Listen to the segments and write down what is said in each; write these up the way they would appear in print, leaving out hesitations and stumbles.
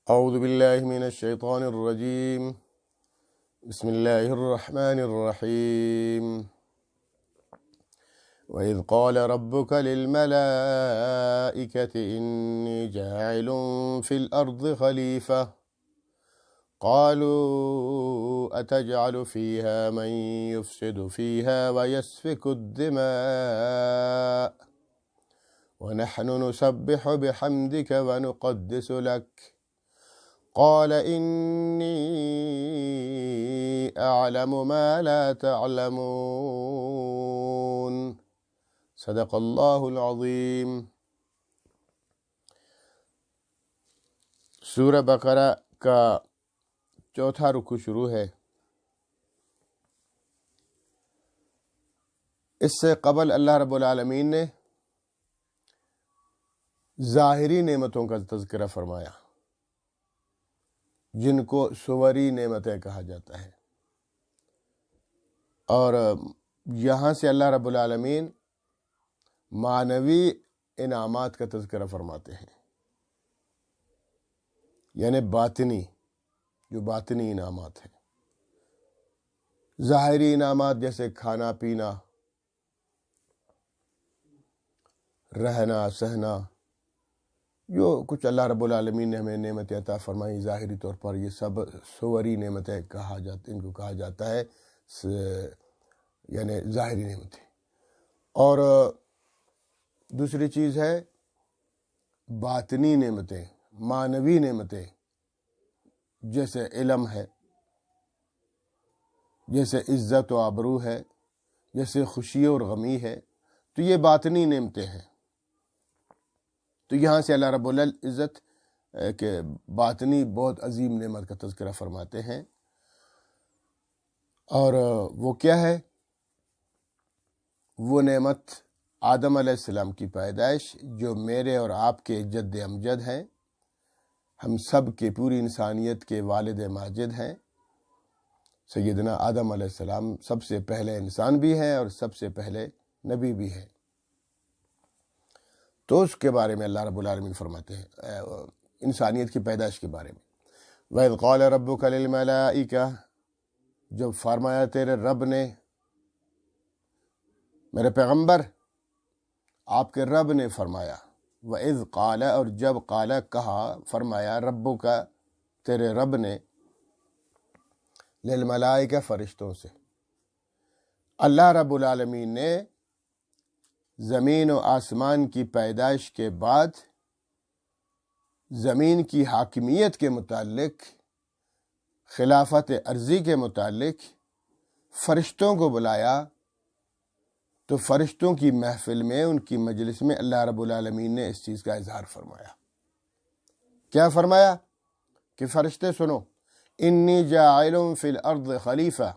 اعوذ باللہ من الشیطان الرجیم بسم اللہ الرحمن الرحیم وَإِذْ قَالَ رَبُّكَ لِلْمَلَائِكَةِ إِنِّي جَاعِلٌ فِي الْأَرْضِ خَلِيفَةً قَالُوا أَتَجْعَلُ فِيهَا مَن يُفْسِدُ فِيهَا وَيَسْفِكُ الدِّمَاءَ وَنَحْنُ نُسَبِّحُ بِحَمْدِكَ وَنُقَدِّسُ لَكَ قال إني أعلم ما لا تعلمون صدق اللہ العظیم۔ سورہ بقرہ کا چوتھا رکوع شروع ہے۔ اس سے قبل اللہ رب العالمین نے ظاہری نعمتوں کا تذکرہ فرمایا جن کو صوری نعمتیں کہا جاتا ہے، اور یہاں سے اللہ رب العالمین معنوی انعامات کا تذکرہ فرماتے ہیں، یعنی باطنی انعامات ہیں۔ ظاہری انعامات جیسے کھانا پینا، رہنا سہنا، جو کچھ اللہ رب العالمین نے ہمیں نعمتیں عطا فرمائی ظاہری طور پر، یہ سب صوری نعمتیں ان کو کہا جاتا ہے، یعنی ظاہری نعمتیں۔ اور دوسری چیز ہے باطنی نعمتیں، معنوی نعمتیں، جیسے علم ہے، جیسے عزت و آبرو ہے، جیسے خوشی اور غمی ہے، تو یہ باطنی نعمتیں ہیں۔ تو یہاں سے اللہ رب العزت کے باطنی بہت عظیم نعمت کا تذکرہ فرماتے ہیں، اور وہ کیا ہے؟ وہ نعمت آدم علیہ السلام کی پیدائش، جو میرے اور آپ کے جد امجد ہیں، ہم سب کے پوری انسانیت کے والد ماجد ہیں۔ سیدنا آدم علیہ السلام سب سے پہلے انسان بھی ہیں اور سب سے پہلے نبی بھی ہیں، تو اس کے بارے میں اللہ رب العالمین فرماتے ہیں انسانیت کی پیدائش کے بارے میں۔ وَإِذْ قَالَ رَبُّكَ لِلْمَلَائِكَةِ، جب فرمایا تیرے رب نے، میرے پیغمبر آپ کے رب نے فرمایا، وَإِذْ قَالَ، اور جب قال کہا، فرمایا، ربک تیرے رب نے، للملائکہ فرشتوں سے۔ اللہ رب العالمین نے زمین و آسمان کی پیدائش کے بعد زمین کی حاکمیت کے متعلق، خلافت ارضی کے متعلق فرشتوں کو بلایا، تو فرشتوں کی محفل میں، ان کی مجلس میں اللہ رب العالمین نے اس چیز کا اظہار فرمایا۔ کیا فرمایا؟ کہ فرشتے سنو، انی جاعل فی الارض خلیفہ،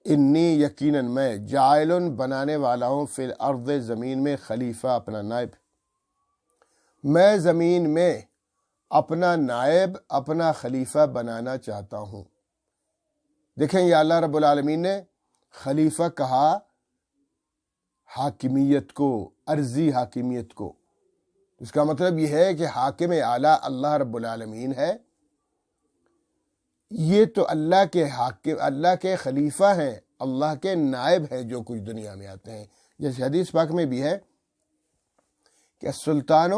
انی یقیناً میں، جاعل بنانے والا ہوں، فی الارض زمین میں، خلیفہ اپنا نائب، میں زمین میں اپنا نائب، اپنا خلیفہ بنانا چاہتا ہوں۔ دیکھیں، یہ اللہ رب العالمین نے خلیفہ کہا حاکمیت کو، ارضی حاکمیت کو۔ اس کا مطلب یہ ہے کہ حاکم اعلیٰ اللہ رب العالمین ہے، یہ تو اللہ کے خلیفہ ہیں، اللہ کے نائب ہیں جو کچھ دنیا میں آتے ہیں۔ جیسے حدیث پاک میں بھی ہے کہ السلطان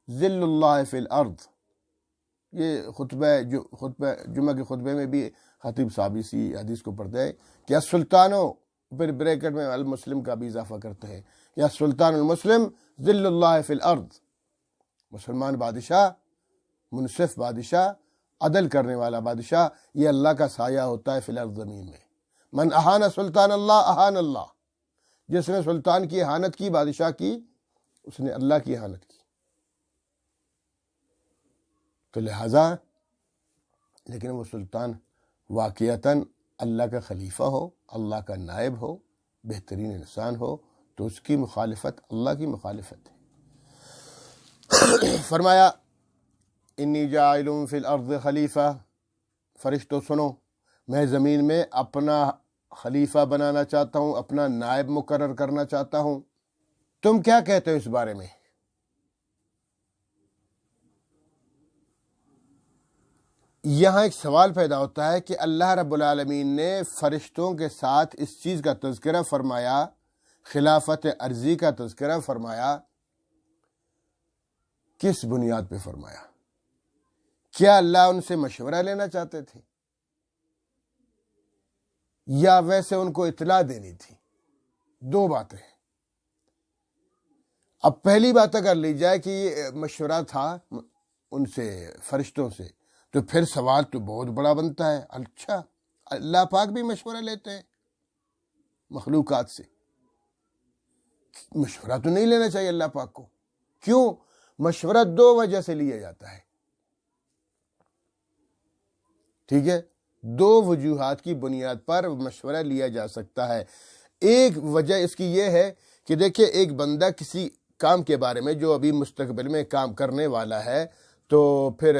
ذل اللہ فی الارض، یہ جمعہ کے خطبے میں بھی خطیب صاحب اسی حدیث کو پڑھتے ہیں کہ السلطان، پھر بریکٹ میں المسلم کا بھی اضافہ کرتے ہیں کہ السلطان المسلم ذل اللہ فی الارض، مسلمان بادشاہ، منصف بادشاہ، عدل کرنے والا بادشاہ، یہ اللہ کا سایہ ہوتا ہے فی الارض، زمین میں۔ من اہان سلطان اللہ اہان اللہ، جس نے سلطان کی اہانت کی، بادشاہ کی، اس نے اللہ کی اہانت کی۔ تو لہذا، لیکن وہ سلطان واقعتاً اللہ کا خلیفہ ہو، اللہ کا نائب ہو، بہترین انسان ہو، تو اس کی مخالفت اللہ کی مخالفت ہے۔ فرمایا انی جاعل فی الارض خلیفہ، فرشتوں سنو، میں زمین میں اپنا خلیفہ بنانا چاہتا ہوں، اپنا نائب مقرر کرنا چاہتا ہوں۔ تم کیا کہتے ہو اس بارے میں؟ یہاں ایک سوال پیدا ہوتا ہے کہ اللہ رب العالمین نے فرشتوں کے ساتھ اس چیز کا تذکرہ فرمایا، خلافت عرضی کا تذکرہ فرمایا، کس بنیاد پہ فرمایا؟ کیا اللہ ان سے مشورہ لینا چاہتے تھے یا ویسے ان کو اطلاع دینی تھی؟ دو باتیں ہیں۔ اب پہلی بات اگر لی جائے کہ یہ مشورہ تھا ان سے، فرشتوں سے، تو پھر سوال تو بہت بڑا بنتا ہے، اچھا اللہ پاک بھی مشورہ لیتے ہیں مخلوقات سے؟ مشورہ تو نہیں لینا چاہیے اللہ پاک کو۔ کیوں؟ مشورہ دو وجہ سے لیا جاتا ہے، ٹھیک ہے؟ دو وجوہات کی بنیاد پر مشورہ لیا جا سکتا ہے۔ ایک وجہ اس کی یہ ہے کہ دیکھیں، ایک بندہ کسی کام کے بارے میں جو ابھی مستقبل میں کام کرنے والا ہے، تو پھر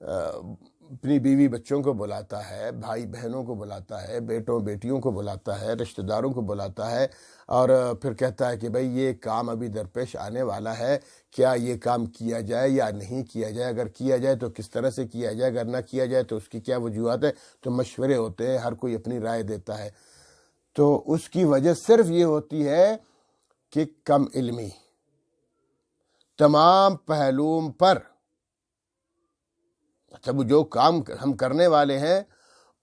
اپنی بیوی بچوں کو بلاتا ہے، بھائی بہنوں کو بلاتا ہے، بیٹوں بیٹیوں کو بلاتا ہے، رشتہ داروں کو بلاتا ہے، اور پھر کہتا ہے کہ بھئی یہ کام ابھی درپیش آنے والا ہے، کیا یہ کام کیا جائے یا نہیں کیا جائے؟ اگر کیا جائے تو کس طرح سے کیا جائے، اگر نہ کیا جائے تو اس کی کیا وجوہات ہے؟ تو مشورے ہوتے ہیں، ہر کوئی اپنی رائے دیتا ہے۔ تو اس کی وجہ صرف یہ ہوتی ہے کہ کم علمی، تمام پہلوؤں پر، جب جو کام ہم کرنے والے ہیں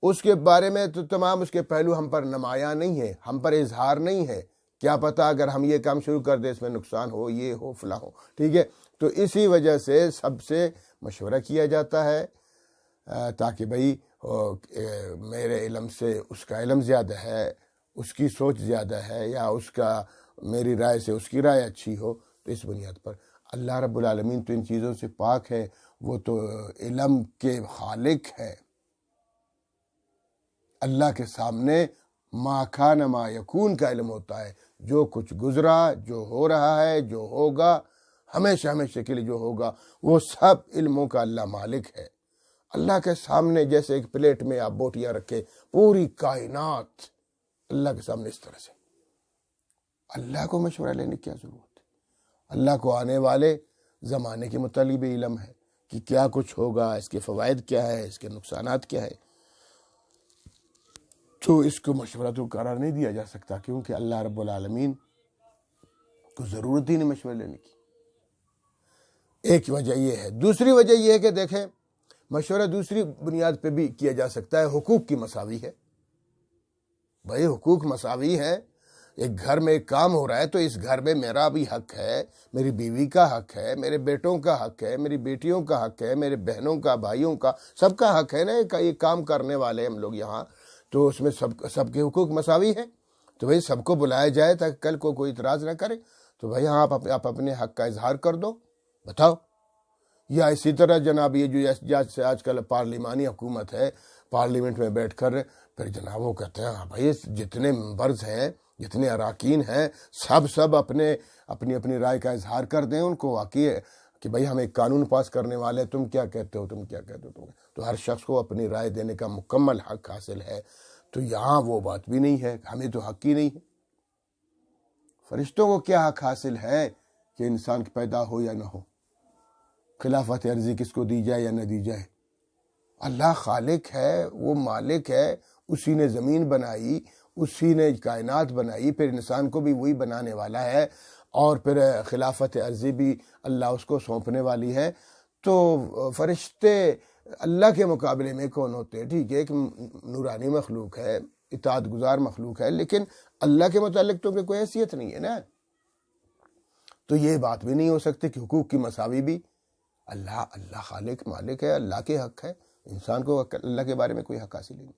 اس کے بارے میں تو تمام اس کے پہلو ہم پر نمایاں نہیں ہے، ہم پر اظہار نہیں ہے۔ کیا پتا اگر ہم یہ کام شروع کر دیں اس میں نقصان ہو، یہ ہو، فلاں ہو، ٹھیک ہے؟ تو اسی وجہ سے سب سے مشورہ کیا جاتا ہے، تاکہ بھئی میرے علم سے اس کا علم زیادہ ہے، اس کی سوچ زیادہ ہے، یا اس کا میری رائے سے اس کی رائے اچھی ہو۔ تو اس بنیاد پر اللہ رب العالمین تو ان چیزوں سے پاک ہے، وہ تو علم کے خالق ہے۔ اللہ کے سامنے ما کان ما یکون کا علم ہوتا ہے، جو کچھ گزرا، جو ہو رہا ہے، جو ہوگا، ہمیشہ ہمیشہ کے لیے جو ہوگا، وہ سب علموں کا اللہ مالک ہے۔ اللہ کے سامنے جیسے ایک پلیٹ میں آپ بوٹیاں رکھے، پوری کائنات اللہ کے سامنے اس طرح سے، اللہ کو مشورہ لینے کی کیا ضرورت ہے؟ اللہ کو آنے والے زمانے کے متعلق بھی علم ہے کہ کیا کچھ ہوگا، اس کے فوائد کیا ہے، اس کے نقصانات کیا ہے۔ تو اس کو مشورہ تو قرار نہیں دیا جا سکتا، کیونکہ اللہ رب العالمین کو ضرورت ہی نہیں مشورہ لینے کی۔ ایک وجہ یہ ہے۔ دوسری وجہ یہ ہے کہ دیکھیں، مشورہ دوسری بنیاد پہ بھی کیا جا سکتا ہے، حقوق کی مساوی ہے۔ بھائی حقوق مساوی ہے، ایک گھر میں ایک کام ہو رہا ہے تو اس گھر میں میرا بھی حق ہے، میری بیوی کا حق ہے، میرے بیٹوں کا حق ہے، میری بیٹیوں کا حق ہے، میرے بہنوں کا، بھائیوں کا، سب کا حق ہے نا۔ یہ کام کرنے والے ہم لوگ یہاں، تو اس میں سب کے حقوق مساوی ہیں۔ تو بھائی سب کو بلایا جائے تاکہ کل کو کوئی اعتراض نہ کرے۔ تو بھائی ہاں، آپ اپنے حق کا اظہار کر دو، بتاؤ۔ یا اسی طرح جناب یہ جو آج کل پارلیمانی حکومت ہے، پارلیمنٹ میں بیٹھ کر پھر جناب وہ کہتے ہیں ہاں بھائی جتنے ممبرز ہیں، جتنے اراکین ہیں، سب اپنی رائے کا اظہار کر دیں۔ ان کو واقعی ہے کہ بھئی ہم ایک قانون پاس کرنے والے، تم کیا کہتے ہو، تم کیا کہتے ہو۔ تو ہر شخص کو اپنی رائے دینے کا مکمل حق حاصل ہے۔ تو یہاں وہ بات بھی نہیں ہے، ہمیں تو حق ہی نہیں ہے۔ فرشتوں کو کیا حق حاصل ہے کہ انسان پیدا ہو یا نہ ہو، خلافت عرضی کس کو دی جائے یا نہ دی جائے؟ اللہ خالق ہے، وہ مالک ہے، اسی نے زمین بنائی، اسی نے کائنات بنائی، پھر انسان کو بھی وہی بنانے والا ہے، اور پھر خلافت عرضی بھی اللہ اس کو سونپنے والی ہے۔ تو فرشتے اللہ کے مقابلے میں کون ہوتے ہیں؟ ٹھیک ہے، ایک نورانی مخلوق ہے، اطاعت گزار مخلوق ہے، لیکن اللہ کے متعلق تو کوئی حیثیت نہیں ہے نا۔ تو یہ بات بھی نہیں ہو سکتی کہ حقوق کی مساوی بھی اللہ خالق مالک ہے، اللہ کے حق ہے، انسان کو اللہ کے بارے میں کوئی حق حاصل نہیں۔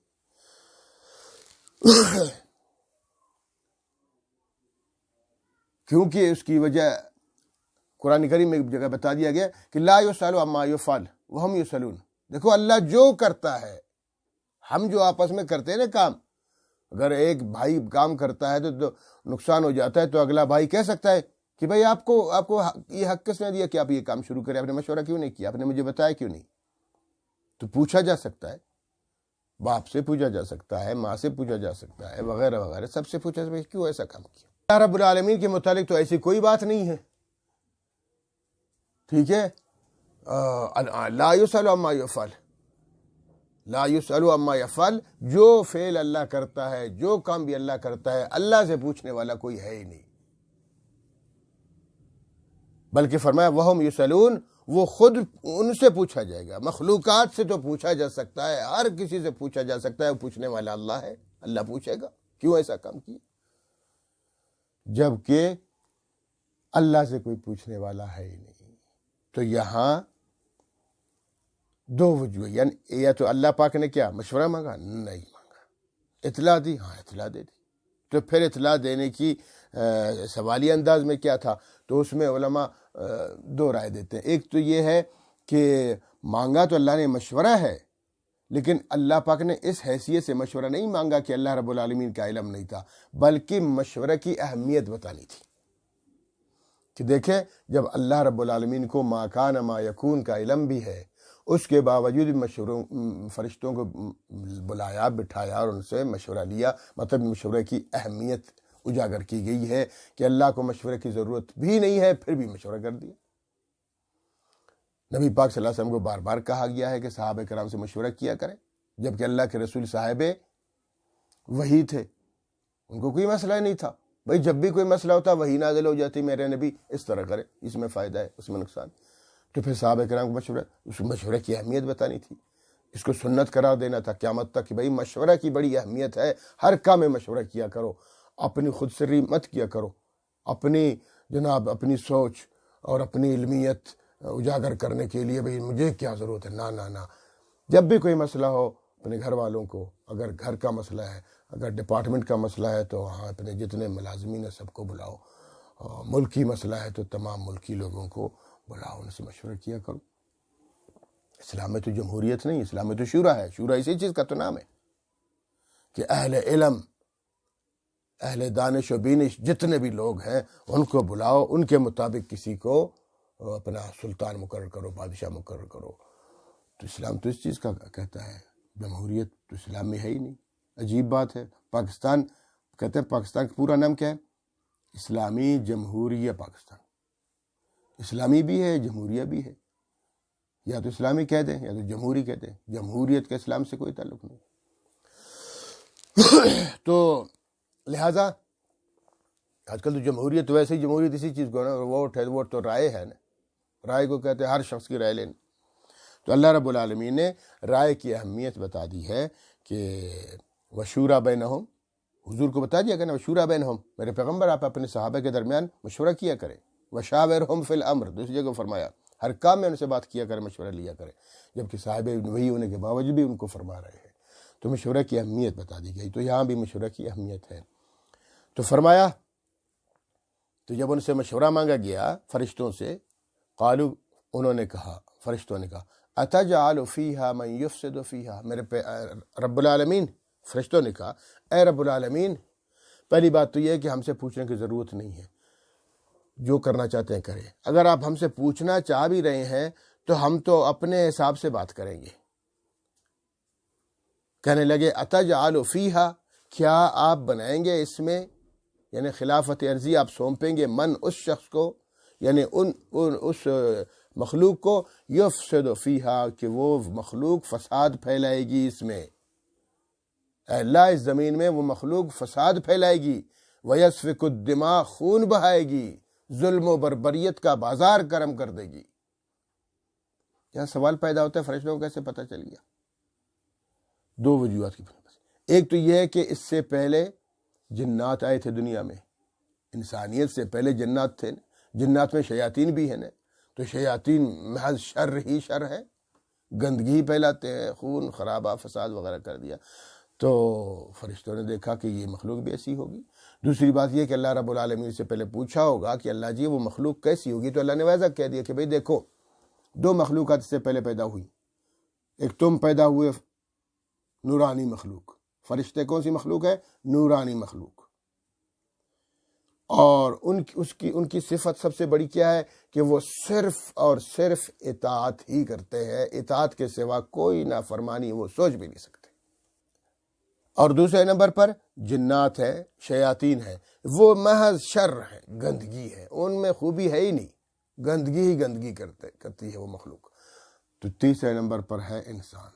کیونکہ اس کی وجہ قرآن کریم میں ایک جگہ بتا دیا گیا کہ لا یسأل عما یفعل وہم یسألون۔ دیکھو اللہ جو کرتا ہے، ہم جو آپس میں کرتے ہیں نا کام، اگر ایک بھائی کام کرتا ہے تو نقصان ہو جاتا ہے، تو اگلا بھائی کہہ سکتا ہے کہ بھئی آپ کو یہ حق کس نے دیا کہ آپ یہ کام شروع کریں؟ آپ نے مشورہ کیوں نہیں کیا؟ آپ نے مجھے بتایا کیوں نہیں؟ تو پوچھا جا سکتا ہے، باپ سے پوچھا جا سکتا ہے، ماں سے پوچھا جا سکتا ہے، وغیرہ وغیرہ، سب سے پوچھا جا سکتا ہے کیوں ایسا کام کیا۔ اللہ رب العالمین کے متعلق تو ایسی کوئی بات نہیں ہے، ٹھیک ہے؟ لا یسأل عما یفعل، لا یسأل عما یفعل، جو فعل اللہ کرتا ہے، جو کام بھی اللہ کرتا ہے، اللہ سے پوچھنے والا کوئی ہے ہی نہیں، بلکہ فرمایا وہم یسألون، وہ خود ان سے پوچھا جائے گا۔ مخلوقات سے تو پوچھا جا سکتا ہے، ہر کسی سے پوچھا جا سکتا ہے، وہ پوچھنے والا اللہ ہے، اللہ پوچھے گا کیوں ایسا کام کیا، جبکہ اللہ سے کوئی پوچھنے والا ہے ہی نہیں۔ تو یہاں دو وجوہ، یعنی یا تو اللہ پاک نے کیا مشورہ مانگا؟ نہیں مانگا۔ اطلاع دی؟ ہاں اطلاع دے دی۔ تو پھر اطلاع دینے کی سوالی انداز میں کیا تھا؟ تو اس میں علماء دو رائے دیتے ہیں۔ ایک تو یہ ہے کہ مانگا تو اللہ نے مشورہ ہے، لیکن اللہ پاک نے اس حیثیت سے مشورہ نہیں مانگا کہ اللہ رب العالمین کا علم نہیں تھا، بلکہ مشورہ کی اہمیت بتانی تھی کہ دیکھیں جب اللہ رب العالمین کو ما کان ما یکون کا علم بھی ہے، اس کے باوجود فرشتوں کو بلایا، بٹھایا اور ان سے مشورہ لیا، مطلب مشورے کی اہمیت اجاگر کی گئی ہے کہ اللہ کو مشورے کی ضرورت بھی نہیں ہے، پھر بھی مشورہ کر دیا۔ نبی پاک صلی اللہ علیہ وسلم کو بار بار کہا گیا ہے کہ صحابہ کرام سے مشورہ کیا کریں، جبکہ اللہ کے رسول صاحب وحی تھے، ان کو کوئی مسئلہ نہیں تھا۔ بھائی جب بھی کوئی مسئلہ ہوتا وحی نازل ہو جاتی، میرے نبی اس طرح کرے، اس میں فائدہ ہے، اس میں نقصان۔ تو پھر صحابہ کرام کو مشورہ، اس مشورے کی اہمیت بتانی تھی، اس کو سنت قرار دینا تھا قیامت تک کہ بھائی مشورہ کی بڑی اہمیت ہے، ہر کام میں مشورہ کیا کرو، اپنی خود سری مت کیا کرو، اپنی جناب اپنی سوچ اور اپنی علمیت اجاگر کرنے کے لیے بھئی مجھے کیا ضرورت ہے، نہ نہ نہ۔ جب بھی کوئی مسئلہ ہو اپنے گھر والوں کو، اگر گھر کا مسئلہ ہے، اگر ڈپارٹمنٹ کا مسئلہ ہے تو وہاں اپنے جتنے ملازمین ہیں سب کو بلاؤ، ملکی مسئلہ ہے تو تمام ملکی لوگوں کو بلاؤ، ان سے مشورہ کیا کرو۔ اسلام میں تو جمہوریت نہیں، اسلام میں تو شورا ہے، شورا اسی چیز کا تو نام ہے کہ اہل علم، اہل دانش و بینش جتنے بھی لوگ ہیں ان کو بلاؤ، ان کے مطابق کسی کو اپنا سلطان مقرر کرو، بادشاہ مقرر کرو۔ تو اسلام تو اس چیز کا کہتا ہے، جمہوریت تو اسلام میں ہے ہی نہیں۔ عجیب بات ہے، پاکستان کہتے ہیں، پاکستان کا پورا نام کیا ہے؟ اسلامی جمہوریہ پاکستان۔ اسلامی بھی ہے، جمہوریہ بھی ہے، یا تو اسلامی کہہ دیں یا تو جمہوری کہہ دیں، جمہوریت کا اسلام سے کوئی تعلق نہیں۔ تو لہذا آج کل تو جمہوریت تو ویسے ہی جمہوریت اسی چیز کو نا، ووٹ ہے، ووٹ تو رائے ہے نا، رائے کو کہتے ہیں ہر شخص کی رائے لینا۔ تو اللہ رب العالمین نے رائے کی اہمیت بتا دی ہے کہ وشورا بینہم، حضور کو بتا دیا کہ نا وشورا بینہم، میرے پیغمبر آپ اپنے صحابہ کے درمیان مشورہ کیا کریں، وشاورہم فی الامر، دوسری جگہ فرمایا ہر کام میں ان سے بات کیا کرے، مشورہ لیا کرے، جبکہ صحابہ وہی ہونے کے باوجود بھی ان کو فرما رہے ہیں۔ تو مشورہ کی اہمیت بتا دی گئی، تو یہاں بھی مشورہ کی اہمیت ہے۔ تو فرمایا، تو جب ان سے مشورہ مانگا گیا فرشتوں سے، قالو، انہوں نے کہا، فرشتوں نے کہا، اتجعل فیہا من یفسد فیہا، میرے رب العالمین، فرشتوں نے کہا اے رب العالمین، پہلی بات تو یہ ہے کہ ہم سے پوچھنے کی ضرورت نہیں ہے، جو کرنا چاہتے ہیں کریں۔ اگر آپ ہم سے پوچھنا چاہ بھی رہے ہیں تو ہم تو اپنے حساب سے بات کریں گے۔ کہنے لگے اتجعل فیہا، کیا آپ بنائیں گے اس میں، یعنی خلافت عرضی آپ سونپیں گے، من اس شخص کو، یعنی اس مخلوق کو، یفسد فیہا، کہ وہ مخلوق فساد پھیلائے گی اس میں، اے اللہ اس زمین میں وہ مخلوق فساد پھیلائے گی، ویسفک الدماء، خون بہائے گی، ظلم و بربریت کا بازار گرم کر دے گی۔ یہاں سوال پیدا ہوتا ہے فرشتوں کو کیسے پتہ چل گیا؟ دو وجوہات کی بنا، ایک تو یہ ہے کہ اس سے پہلے جنات آئے تھے دنیا میں، انسانیت سے پہلے جنات تھے، جنات میں شیاطین بھی ہیں نا، تو شیاطین محض شر ہی شر ہے، گندگی پھیلاتے ہیں، خون خرابہ فساد وغیرہ کر دیا۔ تو فرشتوں نے دیکھا کہ یہ مخلوق بھی ایسی ہوگی۔ دوسری بات یہ کہ اللہ رب العالمین سے پہلے پوچھا ہوگا کہ اللہ جی وہ مخلوق کیسی ہوگی، تو اللہ نے واضح کہہ دیا کہ بھئی دیکھو دو مخلوقات اس سے پہلے پیدا ہوئی، ایک تم پیدا ہوئے نورانی مخلوق، فرشتے کون سی مخلوق ہے؟ نورانی مخلوق، اور ان کی صفت سب سے بڑی کیا ہے کہ وہ صرف اور صرف اطاعت ہی کرتے ہیں، اطاعت کے سوا کوئی نافرمانی وہ سوچ بھی نہیں سکتے۔ اور دوسرے نمبر پر جنات ہے، شیاطین ہے، وہ محض شر ہے، گندگی ہے، ان میں خوبی ہے ہی نہیں، گندگی ہی گندگی کرتی ہے وہ مخلوق۔ تو تیسرے نمبر پر ہے انسان۔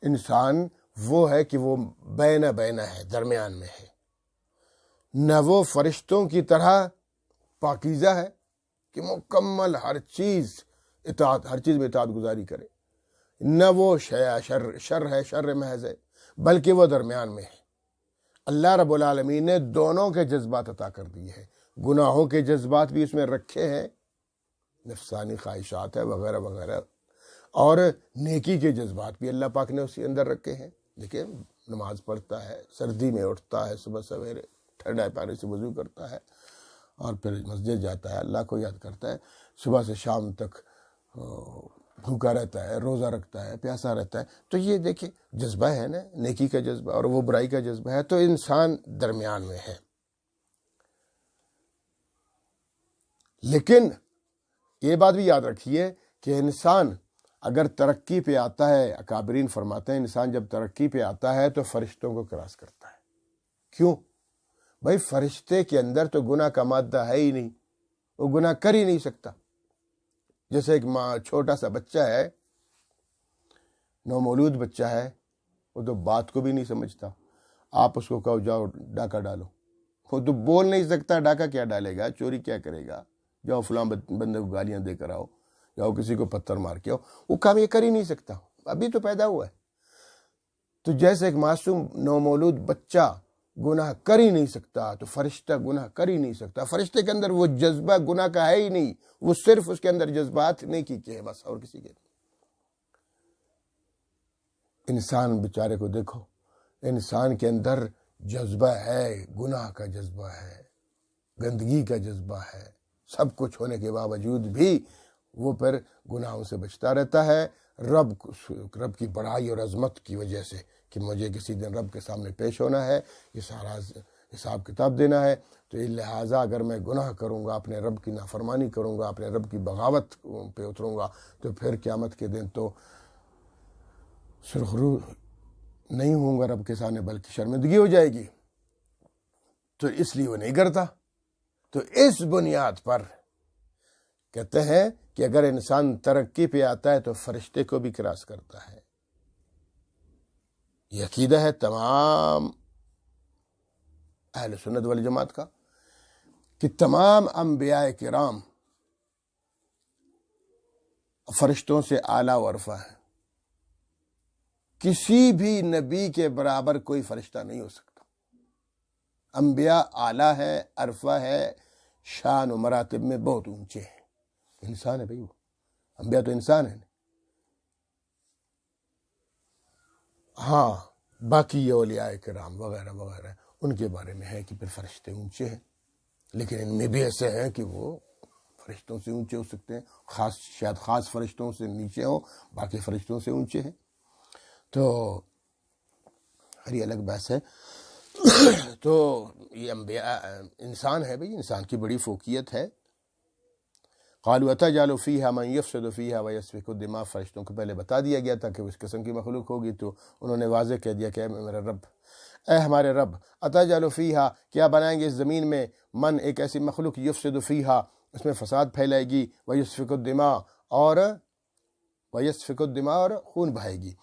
انسان وہ ہے کہ وہ بینا بینا ہے، درمیان میں ہے، نہ وہ فرشتوں کی طرح پاکیزہ ہے کہ مکمل ہر چیز میں اطاعت گزاری کرے، نہ وہ شر ہے، شر محض ہے، بلکہ وہ درمیان میں ہے۔ اللہ رب العالمین نے دونوں کے جذبات عطا کر دیے ہیں، گناہوں کے جذبات بھی اس میں رکھے ہیں، نفسانی خواہشات ہے وغیرہ وغیرہ، اور نیکی کے جذبات بھی اللہ پاک نے اسی اندر رکھے ہیں۔ دیکھیں، نماز پڑھتا ہے، سردی میں اٹھتا ہے، صبح سویرے ٹھنڈے پانی سے وضو کرتا ہے اور پھر مسجد جاتا ہے، اللہ کو یاد کرتا ہے، صبح سے شام تک بھوکا رہتا ہے، روزہ رکھتا ہے، پیاسا رہتا ہے۔ تو یہ دیکھیں جذبہ ہے نا، نیکی کا جذبہ اور وہ برائی کا جذبہ ہے، تو انسان درمیان میں ہے۔ لیکن یہ بات بھی یاد رکھیے کہ انسان اگر ترقی پہ آتا ہے، اکابرین فرماتے ہیں انسان جب ترقی پہ آتا ہے تو فرشتوں کو کراس کرتا ہے۔ کیوں؟ بھائی فرشتے کے اندر تو گناہ کا مادہ ہے ہی نہیں، وہ گناہ کر ہی نہیں سکتا۔ جیسے ایک چھوٹا سا بچہ ہے، نومولود بچہ ہے، وہ تو بات کو بھی نہیں سمجھتا، آپ اس کو کہو جاؤ ڈاکہ ڈالو، وہ تو بول نہیں سکتا، ڈاکہ کیا ڈالے گا، چوری کیا کرے گا، جاؤ فلاں بندے کو گالیاں دے کر آؤ، جاؤ کسی کو پتھر مار کے آؤ، وہ کام یہ کر ہی نہیں سکتا، ابھی تو پیدا ہوا ہے۔ تو جیسے ایک معصوم نومولود بچہ گناہ کر ہی نہیں سکتا، تو فرشتہ گناہ کر ہی نہیں سکتا۔ فرشتے کے اندر وہ جذبہ گناہ کا ہے ہی نہیں، وہ صرف اس کے اندر جذبات نیکی کے ہے بس، اور کسی کے نہیں۔ انسان بیچارے کو دیکھو، انسان کے اندر جذبہ ہے، گناہ کا جذبہ ہے، گندگی کا جذبہ ہے، سب کچھ ہونے کے باوجود بھی وہ پھر گناہوں سے بچتا رہتا ہے، رب کی بڑائی اور عظمت کی وجہ سے کہ مجھے کسی دن رب کے سامنے پیش ہونا ہے، یہ سارا حساب کتاب دینا ہے، تو لہٰذا اگر میں گناہ کروں گا، اپنے رب کی نافرمانی کروں گا، اپنے رب کی بغاوت پہ اتروں گا، تو پھر قیامت کے دن تو سرخرو نہیں ہوں گا رب کے سامنے، بلکہ شرمندگی ہو جائے گی، تو اس لیے وہ نہیں کرتا۔ تو اس بنیاد پر کہتے ہیں کہ اگر انسان ترقی پہ آتا ہے تو فرشتے کو بھی کراس کرتا ہے۔ یہ عقیدہ ہے تمام اہل سنت والجماعت کا کہ تمام انبیاء کرام فرشتوں سے اعلیٰ و ارفع ہیں، کسی بھی نبی کے برابر کوئی فرشتہ نہیں ہو سکتا۔ انبیاء اعلیٰ ہے، ارفع ہے، شان و مراتب میں بہت اونچے ہیں۔ انسان ہے بھائی، وہ انبیاء تو انسان ہیں۔ ہاں باقی یہ اولیاء کرام وغیرہ وغیرہ ان کے بارے میں ہے کہ پھر فرشتے اونچے ہیں، لیکن ان میں بھی ایسے ہیں کہ وہ فرشتوں سے اونچے ہو سکتے ہیں، شاید خاص فرشتوں سے نیچے ہوں، باقی فرشتوں سے اونچے ہیں۔ تو ہری الگ بحث ہے۔ تو یہ انبیاء انسان ہے بھائی، انسان کی بڑی فوقیت ہے۔ قالوا اتجعل فیہا من یفسد فیہا ویسفک الدماء، فرشتوں کو پہلے بتا دیا گیا تھا کہ اس قسم کی مخلوق ہوگی، تو انہوں نے واضح کہہ دیا کہ اے ہمارے رب، اتجعل فیہا، کیا بنائیں گے اس زمین میں، من ایک ایسی مخلوق، یفسد فیہا، اس میں فساد پھیلائے گی، ویسفک الدماء اور خون بہائے گی۔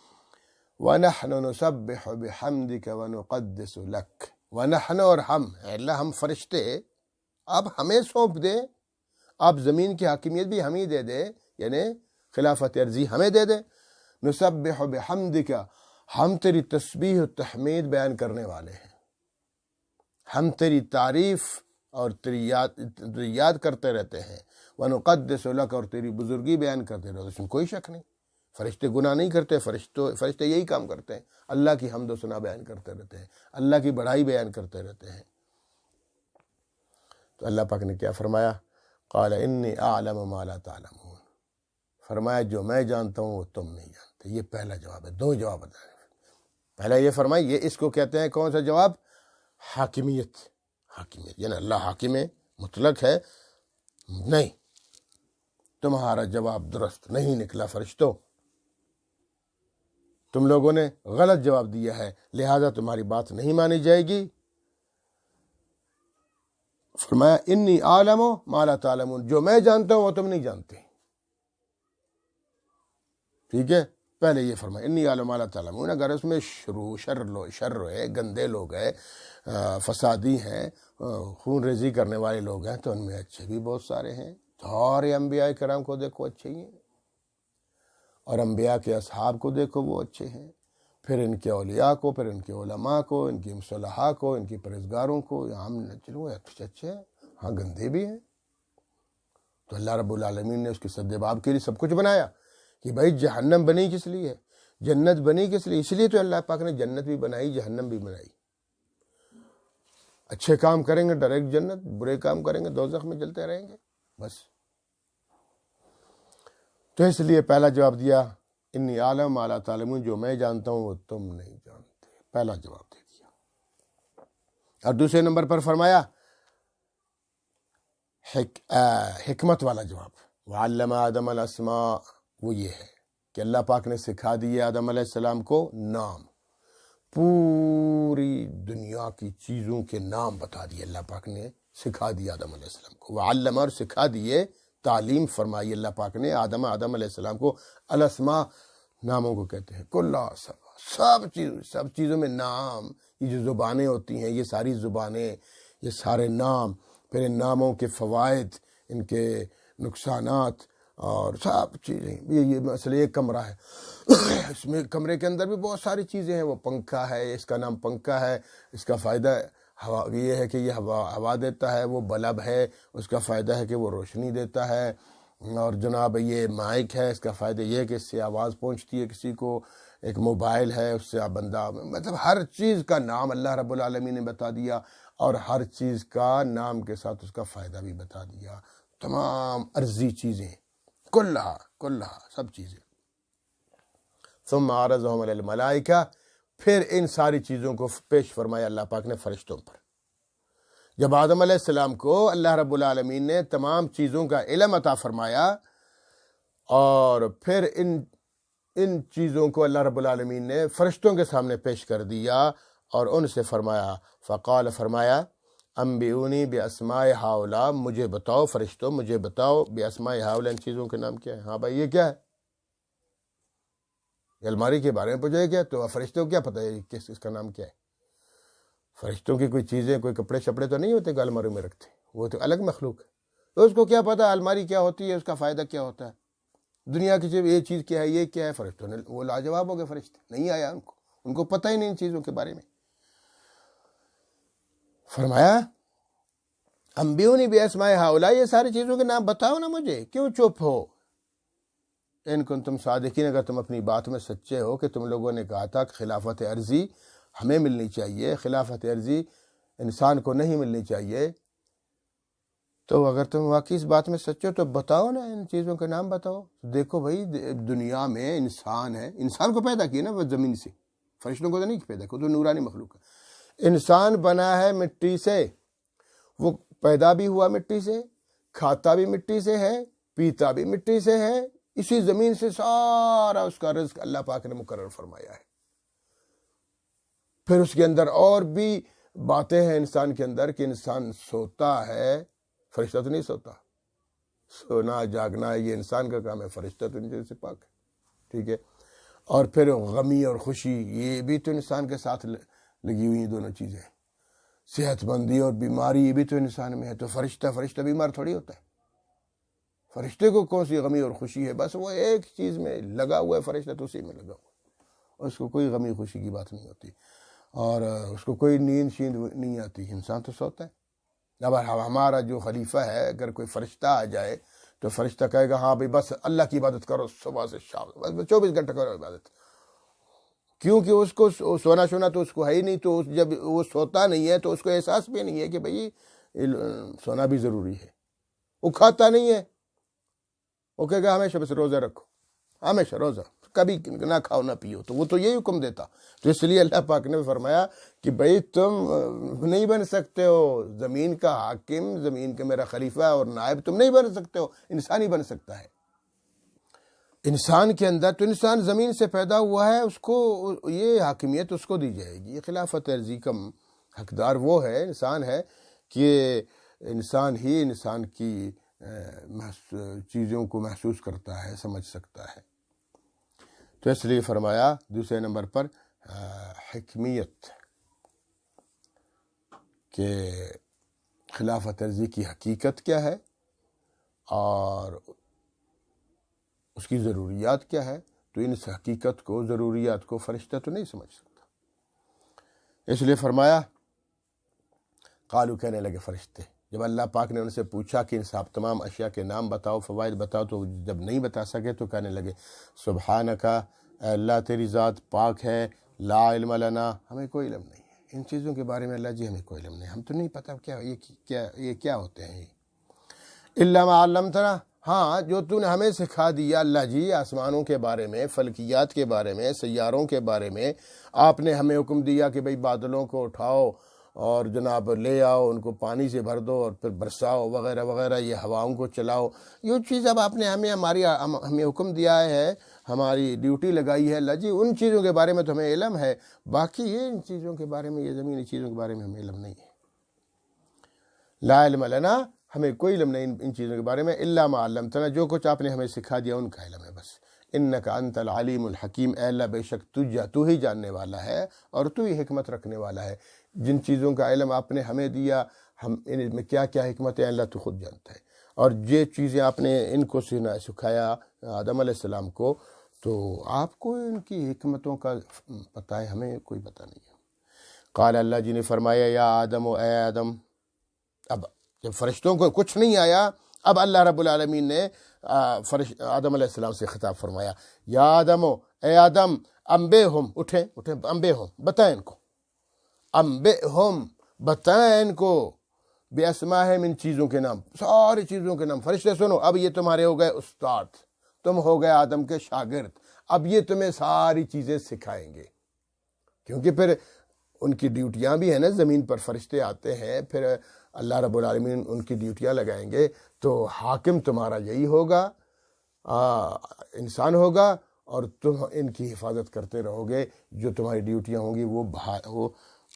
وَنَحْنُ نُسَبِّحُ بِحَمْدِكَ وَنُقَدِّسُ لَكَ، وَنَحْنُ، اور ہم، اے اللہ ہم فرشتے، آپ ہمیں سونپ دیں، آپ زمین کی حاکمیت بھی ہم ہی دے دیں، یعنی خلافت ارضی ہمیں دے دیں۔ نُسَبِّحُ بِحَمْدِكَ، ہم تیری تسبیح و تحمید بیان کرنے والے ہیں، ہم تیری تعریف اور تیری یاد کرتے رہتے ہیں۔ وَنُقَدِّسُ لَكَ، اور تیری بزرگی بیان کرتے رہتے ہیں، اس میں کوئی شک نہیں۔ فرشتے گناہ نہیں کرتے، فرشتے یہی کام کرتے ہیں، اللہ کی حمد و ثنا بیان کرتے رہتے ہیں، اللہ کی بڑائی بیان کرتے رہتے ہیں۔ تو اللہ پاک نے کیا فرمایا؟ قال انی اعلم ما لا تعلمون، فرمایا جو میں جانتا ہوں وہ تم نہیں جانتے۔ یہ پہلا جواب ہے، دو جواب بتائیں۔ پہلا یہ فرمایا، یہ اس کو کہتے ہیں کون سا جواب؟ حاکمیت یعنی اللہ حاکم مطلق ہے، نہیں، تمہارا جواب درست نہیں نکلا فرشتوں، تم لوگوں نے غلط جواب دیا ہے، لہذا تمہاری بات نہیں مانی جائے گی۔ فرمایا انی عالم ما لا تعلمون، جو میں جانتا ہوں وہ تم نہیں جانتے۔ ٹھیک ہے، پہلے یہ فرمایا انی اعلم ما لا تعلمون، اگر اس میں شر ہے، گندے لوگ ہیں، فسادی ہیں، خون ریزی کرنے والے لوگ ہیں، تو ان میں اچھے بھی بہت سارے ہیں. سارے انبیاء کرام کو دیکھو اچھے ہی ہیں، اور انبیاء کے اصحاب کو دیکھو وہ اچھے ہیں، پھر ان کے اولیاء کو، پھر ان کے علماء کو، ان کی مصلحہ کو، ان کی پرہیزگاروں کو، ہم چلو اچھے ہیں، ہاں گندے بھی ہیں. تو اللہ رب العالمین نے اس کے سد باب کے لیے سب کچھ بنایا کہ بھائی جہنم بنی کس لیے ہے، جنت بنی کس لیے، اس لیے تو اللہ پاک نے جنت بھی بنائی، جہنم بھی بنائی. اچھے کام کریں گے ڈائریکٹ جنت، برے کام کریں گے دوزخ میں جلتے رہیں گے بس. تو اس لیے پہلا جواب دیا انی اعلم ما لا تعلمون، جو میں جانتا ہوں وہ تم نہیں جانتے، پہلا جواب دے دیا. اور دوسرے نمبر پر فرمایا حکمت والا جواب، وعلم آدم الاسماء، وہ یہ ہے کہ اللہ پاک نے سکھا دیے آدم علیہ السلام کو نام، پوری دنیا کی چیزوں کے نام بتا دیے اللہ پاک نے، سکھا دیا آدم علیہ السلام کو. وعلم، اور سکھا دیے، تعلیم فرمائی اللہ پاک نے آدم علیہ السلام کو، الاسماء، ناموں کو کہتے ہیں، سب چیزوں میں نام. یہ جو زبانیں ہوتی ہیں، یہ ساری زبانیں، یہ سارے نام، پھر ان ناموں کے فوائد، ان کے نقصانات، اور سب چیزیں. یہ مثلا ایک کمرہ ہے، اس میں کمرے کے اندر بھی بہت ساری چیزیں ہیں. وہ پنکھا ہے، اس کا نام پنکھا ہے، اس کا فائدہ ہوا یہ ہے کہ یہ ہوا دیتا ہے. وہ بلب ہے، اس کا فائدہ ہے کہ وہ روشنی دیتا ہے. اور جناب یہ مائک ہے، اس کا فائدہ یہ ہے کہ اس سے آواز پہنچتی ہے کسی کو. ایک موبائل ہے، اس سے بندہ، مطلب ہر چیز کا نام اللہ رب العالمین نے بتا دیا، اور ہر چیز کا نام کے ساتھ اس کا فائدہ بھی بتا دیا. تمام عرضی چیزیں، کلہا سب چیزیں. ثم عرضهم علی الملائکہ، پھر ان ساری چیزوں کو پیش فرمایا اللہ پاک نے فرشتوں پر. جب آدم علیہ السلام کو اللہ رب العالمین نے تمام چیزوں کا علم عطا فرمایا، اور پھر ان چیزوں کو اللہ رب العالمین نے فرشتوں کے سامنے پیش کر دیا، اور ان سے فرمایا، فقال، فرمایا، انبئونی باسماء ہؤلاء، مجھے بتاؤ فرشتوں، مجھے بتاؤ باسماء ہؤلاء، ان چیزوں کے نام کیا ہے. ہاں بھائی یہ کیا ہے، یہ الماری کے بارے میں پوچھا کیا، تو فرشتوں کو کیا پتہ ہے اس کا نام کیا ہے. فرشتوں کی کوئی چیزیں، کوئی کپڑے شپڑے تو نہیں ہوتے کہ الماری میں رکھتے، وہ تو الگ مخلوق ہے. تو اس کو کیا پتہ الماری کیا ہوتی ہے، اس کا فائدہ کیا ہوتا ہے، دنیا کی یہ چیز کیا ہے، یہ کیا ہے. فرشتوں نے وہ لاجواب ہو گئے، فرشتے نہیں آیا ان کو پتہ ہی نہیں ان چیزوں کے بارے میں. فرمایا انبئونی باسماء ہؤلاء، یہ ساری چیزوں کے نام بتاؤ نا مجھے، کیوں چپ ہو. ان کنتم صادقین، اگر تم اپنی بات میں سچے ہو کہ تم لوگوں نے کہا تھا کہ خلافت عرضی ہمیں ملنی چاہیے، خلافت عرضی انسان کو نہیں ملنی چاہیے، تو اگر تم واقعی اس بات میں سچے ہو تو بتاؤ نا، ان چیزوں کے نام بتاؤ. دیکھو بھائی، دنیا میں انسان ہے، انسان کو پیدا کیا نا وہ زمین سے، فرشتوں کو تو نہیں پیدا کیا، تو نورانی مخلوق ہے. انسان بنا ہے مٹی سے، وہ پیدا بھی ہوا مٹی سے، کھاتا بھی مٹی سے ہے، پیتا بھی مٹی سے ہے. اسی زمین سے سارا اس کا رزق اللہ پاک نے مقرر فرمایا ہے. پھر اس کے اندر اور بھی باتیں ہیں انسان کے اندر، کہ انسان سوتا ہے، فرشتہ تو نہیں سوتا. سونا جاگنا یہ انسان کا کام ہے، فرشتہ تو ان سے پاک ہے. ٹھیک ہے. اور پھر غمی اور خوشی، یہ بھی تو انسان کے ساتھ لگی ہوئی ہیں دونوں چیزیں. صحت مندی اور بیماری، یہ بھی تو انسان میں ہے. تو فرشتہ بیمار تھوڑی ہوتا ہے. فرشتے کو کون سی غمی اور خوشی ہے، بس وہ ایک چیز میں لگا ہوا ہے فرشتہ، تو اسی میں لگا ہوا ہے، اس کو کوئی غمی خوشی کی بات نہیں ہوتی، اور اس کو کوئی نیند شیند نہیں آتی. انسان تو سوتا ہے. اب ہمارا جو خلیفہ ہے، اگر کوئی فرشتہ آ جائے تو فرشتہ کہے گا ہاں بھائی بس اللہ کی عبادت کرو صبح سے شام، بس 24 گھنٹے کرو عبادت. کیونکہ اس کو سونا تو اس کو ہے ہی نہیں. تو جب وہ سوتا نہیں ہے تو اس کو احساس بھی نہیں ہے کہ بھئی سونا بھی ضروری ہے. وہ کھاتا نہیں ہے، وہ کہے گا ہمیشہ بس روزہ رکھو، ہمیشہ روزہ، کبھی نہ کھاؤ نہ پیو. تو وہ تو یہی حکم دیتا. تو اس لیے اللہ پاک نے فرمایا کہ بھئی تم نہیں بن سکتے ہو زمین کا حاکم، زمین کا میرا خلیفہ اور نائب، تم نہیں بن سکتے ہو. انسان ہی بن سکتا ہے. انسان کے اندر تو انسان زمین سے پیدا ہوا ہے، اس کو یہ حاکمیت اس کو دی جائے گی. یہ خلافت عرضی کا حقدار وہ ہے، انسان ہے، کہ انسان ہی انسان کی چیزوں کو محسوس کرتا ہے، سمجھ سکتا ہے. تو اس لیے فرمایا دوسرے نمبر پر حکمیت کہ خلافت ارضی کی حقیقت کیا ہے اور اس کی ضروریات کیا ہے، تو ان حقیقت کو، ضروریات کو فرشتہ تو نہیں سمجھ سکتا۔ اس لیے فرمایا قالو، کہنے لگے فرشتے، جب اللہ پاک نے ان سے پوچھا کہ ان سب تمام اشیاء کے نام بتاؤ، فوائد بتاؤ، تو جب نہیں بتا سکے تو کہنے لگے سبحانکا، اے اللہ تیری ذات پاک ہے، لا علم لنا، ہمیں کوئی علم نہیں ہے ان چیزوں کے بارے میں، اللہ جی ہمیں کوئی علم نہیں، ہم تو نہیں پتہ یہ کیا ہوتے ہیں، الا ما علمتنا، ہاں جو تو نے ہمیں سکھا دیا اللہ جی، آسمانوں کے بارے میں، فلکیات کے بارے میں، سیاروں کے بارے میں آپ نے ہمیں حکم دیا کہ بھئی بادلوں کو اٹھاؤ اور جناب لے آؤ، ان کو پانی سے بھر دو اور پھر برساؤ وغیرہ وغیرہ، یہ ہواؤں کو چلاؤ، یہ چیز اب آپ نے ہمیں حکم دیا ہے، ہماری ڈیوٹی لگائی ہے اللہ جی، ان چیزوں کے بارے میں تو ہمیں علم ہے، باقی یہ ان چیزوں کے بارے میں، یہ زمینی چیزوں کے بارے میں ہمیں علم نہیں ہے، لا علم لنا، ہمیں کوئی علم نہیں ان چیزوں کے بارے میں، الا ما علمتنا، جو کچھ آپ نے ہمیں سکھا دیا ان کا علم ہے بس، انک انت العلیم الحکیم، اے اللہ بے شک تو ہی جاننے والا ہے اور تو ہی حکمت رکھنے والا ہے، جن چیزوں کا علم آپ نے ہمیں دیا، ہم ان میں کیا کیا حکمت ہے اللہ تو خود جانتا ہے، اور یہ چیزیں آپ نے ان کو سکھایا آدم علیہ السلام کو، تو آپ کو ان کی حکمتوں کا پتہ ہے، ہمیں کوئی پتہ نہیں ہے۔ قال، اللہ جی نے فرمایا، یا آدم، و اے آدم، اب جب فرشتوں کو کچھ نہیں آیا، اب اللہ رب العالمین نے آدم علیہ السلام سے خطاب فرمایا، یا آدم، اے آدم، انبئہم، اٹھیں انبئہم، بتائیں ان کو، انبئہم، بتائیں ان کو، باسمائہم، ان چیزوں کے نام، ساری چیزوں کے نام، فرشتے سنو، اب یہ تمہارے ہو گئے استاد، تم ہو گئے آدم کے شاگرد، اب یہ تمہیں ساری چیزیں سکھائیں گے، کیونکہ پھر ان کی ڈیوٹیاں بھی ہیں نا، زمین پر فرشتے آتے ہیں، پھر اللہ رب العالمین ان کی ڈیوٹیاں لگائیں گے، تو حاکم تمہارا یہی ہوگا، انسان ہوگا، اور تم ان کی حفاظت کرتے رہو گے، جو تمہاری ڈیوٹیاں ہوں گی وہ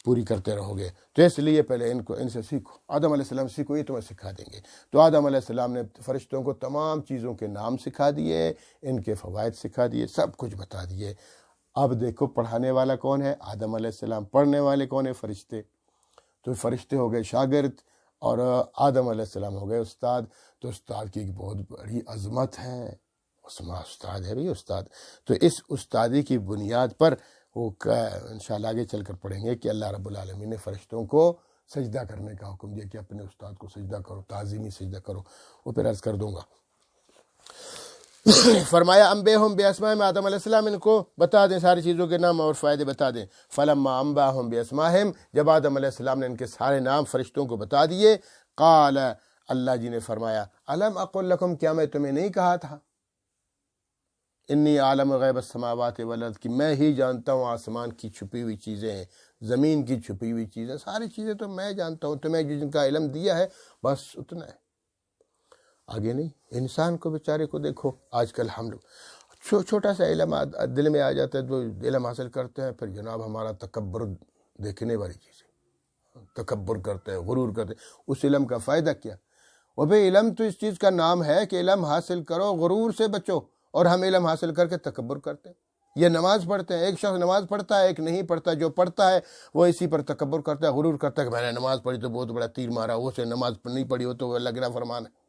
پوری کرتے رہو گے، تو اس لیے پہلے ان سے سیکھو، آدم علیہ السلام سیکھو، یہ تمہیں سکھا دیں گے، تو آدم علیہ السلام نے فرشتوں کو تمام چیزوں کے نام سکھا دیے، ان کے فوائد سکھا دیے، سب کچھ بتا دیے۔ اب دیکھو پڑھانے والا کون ہے؟ آدم علیہ السلام، پڑھنے والے کون ہیں؟ فرشتے، تو فرشتے ہو گئے شاگرد اور آدم علیہ السلام ہو گئے استاد، تو استاد کی ایک بہت بڑی عظمت ہے، استاد ہے بھئی استاد، تو اس استادی کی بنیاد پر وہ انشاءاللہ آگے چل کر پڑھیں گے کہ اللہ رب العالمین نے فرشتوں کو سجدہ کرنے کا حکم دیا کہ اپنے استاد کو سجدہ کرو، تعظیمی سجدہ کرو، وہ پھر عرض کر دوں گا۔ فرمایا انبئہم باسمائہم، آدم علیہ السلام ان کو بتا دیں ساری چیزوں کے نام اور فائدے بتا دیں۔ فلما انباہم باسمائہم، جب آدم علیہ السلام نے ان کے سارے نام فرشتوں کو بتا دیے، قال، اللہ جی نے فرمایا، الم اقل لکم، کیا میں تمہیں نہیں کہا تھا، انی عالم غیب السماوات والارض، کہ میں ہی جانتا ہوں آسمان کی چھپی ہوئی چیزیں، زمین کی چھپی ہوئی چیزیں، ساری چیزیں تو میں جانتا ہوں، تمہیں جن کا علم دیا ہے بس اتنا ہے، آگے نہیں۔ انسان کو بیچارے کو دیکھو، آج کل ہم لوگ چھوٹا سا علم دل میں آ جاتا ہے تو علم حاصل کرتے ہیں، پھر جناب ہمارا تکبر دیکھنے والی چیز ہے، تکبر کرتے ہیں، غرور کرتے ہیں، اس علم کا فائدہ کیا؟ وہ بھئی علم تو اس چیز کا نام ہے کہ علم حاصل کرو، غرور سے بچو، اور ہم علم حاصل کر کے تکبر کرتے ہیں۔ یہ نماز پڑھتے ہیں، ایک شخص نماز پڑھتا ہے، ایک نہیں پڑھتا، جو پڑھتا ہے وہ اسی پر تکبر کرتا ہے، غرور کرتا ہے کہ میں نے نماز پڑھی تو بہت بڑا تیر مارا، وہ سے نماز نہیں پڑھی ہو تو وہ اللہ کی نافرمان ہے۔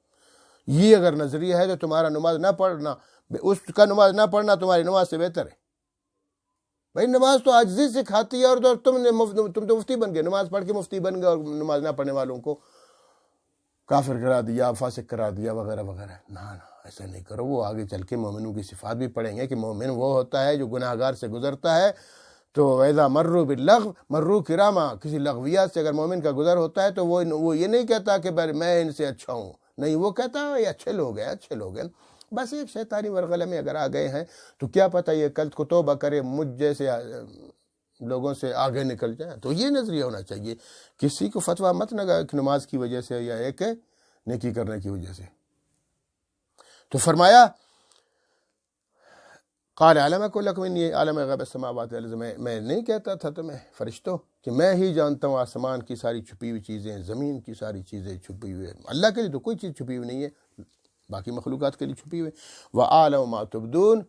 یہ اگر نظریہ ہے تو تمہارا نماز نہ پڑھنا، اس کا نماز نہ پڑھنا تمہاری نماز سے بہتر ہے۔ بھائی نماز تو عاجزی سے کھاتی ہے، اور تم تو مفتی بن گئے، نماز پڑھ کے مفتی بن گئے، اور نماز نہ پڑھنے والوں کو کافر کرا دیا، فاسق کرا دیا وغیرہ وغیرہ۔ نہ ایسا نہیں کرو، وہ آگے چل کے مومنوں کی صفات بھی پڑھیں گے کہ مومن وہ ہوتا ہے جو گناہ گار سے گزرتا ہے تو وَإِذَا مَرُّوا بِاللَّغْوِ مَرُّوا كِرَامًا، کسی لغویات سے اگر مومن کا گزر ہوتا ہے تو وہ یہ نہیں کہتا کہ میں ان سے اچھا ہوں، نہیں، وہ کہتا ہے یہ اچھے لوگ ہیں، اچھے لوگ ہیں، بس ایک شیطانی ورغلے میں اگر آ گئے ہیں تو کیا پتہ یہ کل کو توبہ کرے، مجھ جیسے لوگوں سے آگے نکل جائے، تو یہ نظریہ ہونا چاہیے۔ کسی کو فتویٰ مت لگا ایک نماز کی وجہ سے یا ایک نیکی کرنے کی وجہ سے۔ تو فرمایا قال علم اقل لکم انی عالم غیب السماوات والارض، میں نہیں کہتا تھا تمہیں فرشتوں کہ میں ہی جانتا ہوں آسمان کی ساری چھپی ہوئی چیزیں، زمین کی ساری چیزیں چھپی ہوئی ہیں، اللہ کے لیے تو کوئی چیز چھپی ہوئی نہیں ہے، باقی مخلوقات کے لیے چھپی ہوئی ہے۔ وَأَعْلَمُ مَا تُبْدُونَ،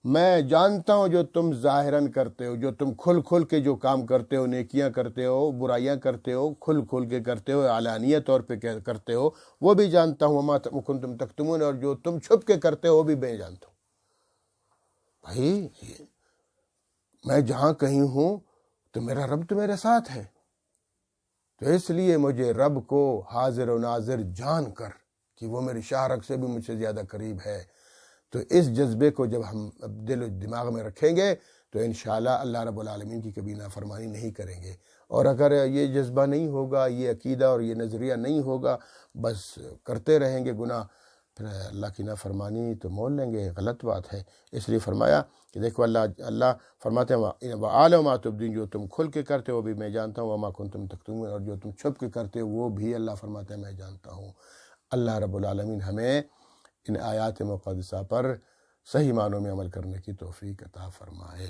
میں جانتا ہوں جو تم ظاہراً کرتے ہو، جو تم کھل کھل کے جو کام کرتے ہو، نیکیاں کرتے ہو، برائیاں کرتے ہو، کھل کھل کے کرتے ہو، علانیہ طور پہ کرتے ہو، وہ بھی جانتا ہوں، وما کنتم تکتمون، اور جو تم چھپ کے کرتے ہو وہ بھی میں جانتا ہوں۔ بھائی میں جہاں کہیں ہوں تو میرا رب تو میرے ساتھ ہے، تو اس لیے مجھے رب کو حاضر و ناظر جان کر کہ وہ میری شاہ رگ سے بھی مجھ سے زیادہ قریب ہے، تو اس جذبے کو جب ہم دل و دماغ میں رکھیں گے تو انشاءاللہ اللہ رب العالمین کی کبھی نافرمانی نہیں کریں گے۔ اور اگر یہ جذبہ نہیں ہوگا، یہ عقیدہ اور یہ نظریہ نہیں ہوگا، بس کرتے رہیں گے گناہ، پھر اللہ کی نافرمانی تو مول لیں گے، غلط بات ہے۔ اس لیے فرمایا کہ دیکھو اللہ فرماتے ہیں وَعَلَمَ مَا تُبْدُونَ، جو تم کھل کے کرتے ہو وہ بھی میں جانتا ہوں، وَمَا كُنتُمْ تَكْتُمُونَ، اور جو تم چھپ کے کرتے ہو وہ بھی اللہ فرماتے ہیں میں جانتا ہوں۔ اللہ رب العالمین ہمیں ان آیات مقدسہ پر صحیح معنوں میں عمل کرنے کی توفیق عطا فرمائے۔